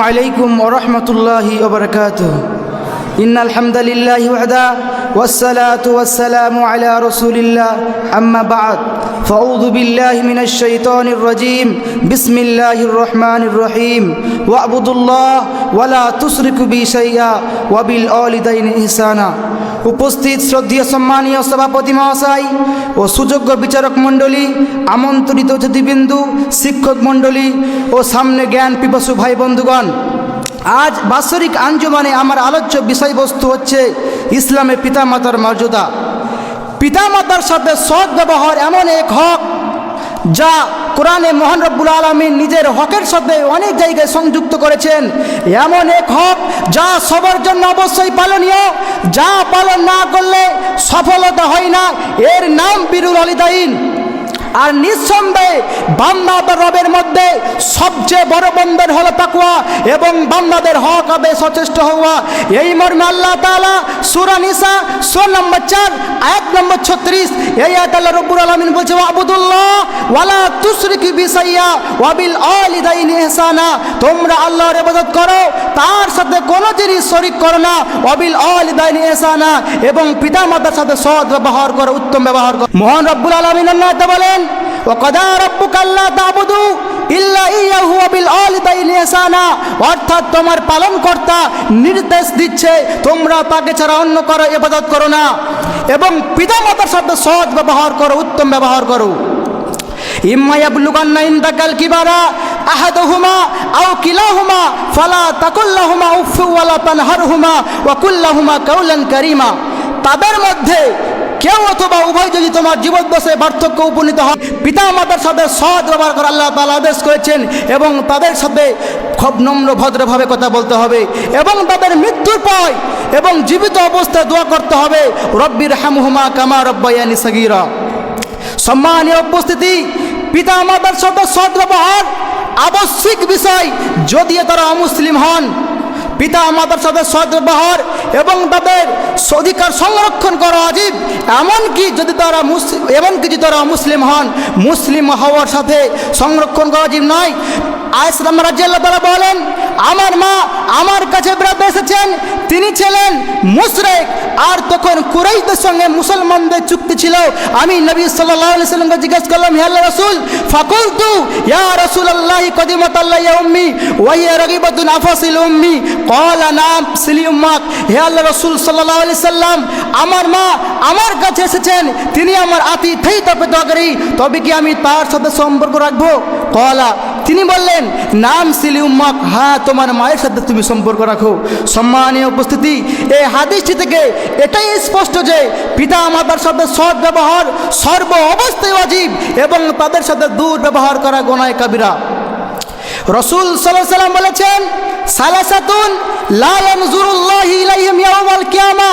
عليكم ورحمة الله وبركاته إن الحمد لله وحده والصلاة والسلام على رسول الله أما بعد فأعوذ بالله من الشيطان الرجيم بسم الله الرحمن الرحيم واعبدوا الله ولا تشركوا به شيئا وبالوالدين إحسانا উপস্থিত শ্রদ্ধেয় সম্মানীয় সভাপতি মহাশয় ও সুযোগ্য বিচারক মণ্ডলী, আমন্ত্রিত অতিথিবৃন্দ, শিক্ষক মণ্ডলী ও সামনে জ্ঞান পিপাসু ভাই বন্ধুগণ, আজ বাৎসরিক আঞ্জুমানে আমার আলোচ্য বিষয়বস্তু হচ্ছে ইসলামে পিতামাতার মর্যাদা। পিতামাতার সাথে সৎ ব্যবহার এমন এক হক যা কোরআনে মহান রব্বুল আলামিন নিজের হকের সাথে অনেক জায়গায় সংযুক্ত করেছেন। এমন এক হক যা সবার জন্য অবশ্যই পালনীয়, যা পালন না করলে সফলতা হয় না। এর নাম বিরুল ওয়ালিদাইন। আর নিঃসন্দেহে বান্দা রবের মধ্যে সবচেয়ে বড় বন্ধন হলো তাকওয়া এবং বান্দাদের হক আদায়ে সচেষ্ট হওয়া। এই মর্মে আল্লাহ তাআলা সূরা নিসা সূরা নম্বর 4 আয়াত নম্বর 36 এই আয়াতে আল্লাহ রাব্বুল আলামিন বলেছে ওয়াবুদুল্লাহ ওয়ালা তুশরিকু বিশাইয়া ওয়াবিল ওয়ালিদাইনি ইহসানা, তোমরা আল্লাহর ইবাদত করো, তার সাথে কোনো জিনিস শরীক করো না। ওয়াবিল ওয়ালিদাইনি ইহসানা, এবং পিতামাতার সাথে সৎ ব্যবহার করো, উত্তম ব্যবহার করো। মহান রব্বুল আলামিন আল্লাহ বলেন ওয়াকাদা রাব্বুকা আল্লা তা'বুদু ইল্লা ইয়্যাহু ওয়া বিল ওয়ালিদাইনি ইহসানা, অর্থাৎ তোমার পালনকর্তা নির্দেশ দিচ্ছে তোমরা তাকে ছাড়া অন্য কারো ইবাদত করো না এবং পিতামাতার সাথে সৎ ব্যবহার করো, উত্তম ব্যবহার করো। ইম্মা ইয়াবলুগান্না ইনদাকাল কিবারা আহাদুহুমা আও কিলাহুমা ফালা তাকুল লাহুমা উফফু ওয়া লা তানহারহুমা ওয়া কুল লাহুমা কাওলান কারীমা, তাদের মধ্যে কেউ অথবা উভয় যদি তোমার জীবদ্দশায় পার্থক্য উপনীত হয়, পিতা মাতার সাথে সৎ ব্যবহার করে আল্লাহ তাআলা আদেশ করেছেন এবং তাদের সাথে খুব নম্র ভদ্রভাবে কথা বলতে হবে এবং তাদের মৃত্যুর পর এবং জীবিত অবস্থায় দোয়া করতে হবে রব্বির হামহুমা কামা রব্বায়ানি সগীরা। সম্মানীয় উপস্থিতি, পিতা মাতার সাথে সৎ ব্যবহার আবশ্যিক বিষয় যদি তারা অমুসলিম হন। পিতা মাতার সাথে সৎ ব্যবহার এবং তাদের অধিকার সংরক্ষণ করা ওয়াজিব, এমনকি যদি তারা মুসলিম হন, মুসলিম হওয়ার সাথে সংরক্ষণ করা ওয়াজিব নয়। আয়েশা রাদিয়াল্লাহু তাআলা বলেন, আমার মা আমার কাছে বেড়াতে এসেছেন, তিনি ছিলেন মুশরিক, আর তখন কুরাইশদের সঙ্গে মুসলমানদের চুক্তি ছিল। আমি নবী সাল্লাল্লাহু আলাইহি ওয়াসাল্লামকে জিজ্ঞেস করলাম, হে আল্লাহর রাসূল, ফাকুলতু ইয়া রাসূলুল্লাহ কদিমাতাল্লাহ ইয়া উম্মি ওয়া হিয়া রাগিবাতুন আফাসিল উম্মি ক্বালা নাম সিলি উম্মাক। হে আল্লাহর রাসূল সাল্লাল্লাহু আলাইহি ওয়াসাল্লাম, আমার মা আমার কাছে এসেছেন, তিনি আমার আতিথেয়তা পেতে, তবে কি আমি তার সাথে সম্পর্ক রাখবো? ক্বালা, তিনি বললেন, নাম সিলি উম্মাক, হ্যাঁ তোমার মায়ের সাথে তুমি সম্পর্ক রাখো। সম্মানীয় উপস্থিতি, এই হাদিসটি থেকে এটাই স্পষ্ট যে পিতা মাতার সাথে সৎ ব্যবহার সর্ব অবস্থায় ওয়াজিব এবং তাদের সাথে দুর্ব্যবহার করা গুনাহ কাবীরা। রাসূল সাল্লাল্লাহু আলাইহি ওয়াসাল্লাম বলেছেন, সালাসাতুন লা ইয়ানজুরুল্লাহু ইলাইহিম ইয়াওমাল কিয়ামা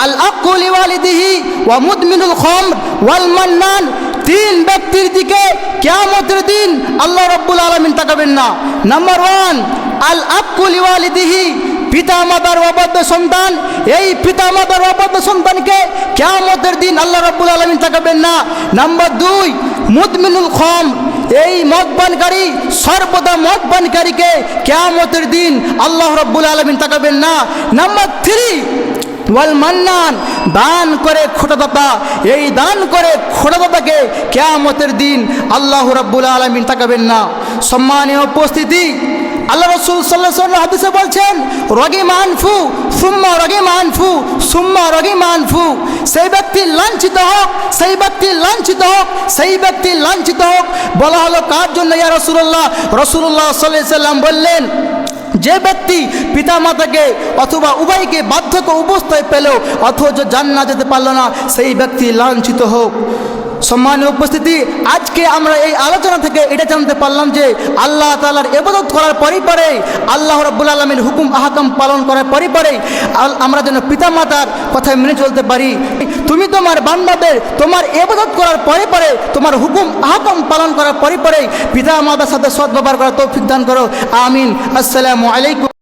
আল আকু লিওয়ালিদিহি ওয়া মুদমিনুল খামর ওয়াল মান্নান। তিন ব্যক্তির দিকে কিয়ামতের দিন আল্লাহ রাব্বুল আলামিন তাকাবেন না। নাম্বার 1, আল আকু লিওয়ালিদিহি, পিতা মাতার অবাধ্য সন্তান, এই পিতা মাতার অবাধ্য সন্তানকে কিয়ামতের দিন আল্লাহ রাব্বুল আলামিন তাকাবেন না। নাম্বার 2, মুদমিনুল খামর, এই মদপানকারী, সর্বদা মদপানকারীকে কিয়ামতের দিন আল্লাহ রাব্বুল আলামিন তাকাবেন না। নাম্বার 3, ওয়াল মান্নান, দান করে খোটাদাতা, এই দান করে খোটাদাতাকে কিয়ামতের দিন আল্লাহ রাব্বুল আলামিন তাকাবেন না। সম্মানীয় উপস্থিতি, আল্লাহ রাসূল সাল্লাল্লাহু আলাইহি ওয়াসাল্লাম হাদিসে বলছেন, রাগিমা আনফু সুম্মা রাগিমা আনফু সুম্মা রাগিমা আনফু, সেই ব্যক্তি লাঞ্ছিত হোক, সেই ব্যক্তি লাঞ্ছিত হোক, সেই ব্যক্তি লাঞ্ছিত হোক। বলা হলো কার জন্য ইয়া রাসূলুল্লাহ? রাসূলুল্লাহ সাল্লাল্লাহু আলাইহি ওয়াসাল্লাম বললেন, যে ব্যক্তি পিতা মাতাকে অথবা উভয়কে বার্ধক্য অবস্থায় পেল অথচ জান্নাত যেতে পারল না, সেই ব্যক্তি লাঞ্ছিত হোক। সম্মানীয় উপস্থিতি, আজকে আমরা এই আলোচনা থেকে এটা জানতে পারলাম যে আল্লাহ তাআলার ইবাদত করার পরে আল্লাহ রাব্বুল আলামিনের হুকুম আহকাম পালন করার পরে আমরা যেন পিতামাতার কথা মেনে চলতে পারি। তুমি তোমার বান্দাদের তোমার ইবাদত করার পরে তোমার হুকুম আহকাম পালন করার পরে পিতামাতার সাথে সৎ ব্যবহার করার তৌফিক দান করো। আমিন। আসসালামু আলাইকুম।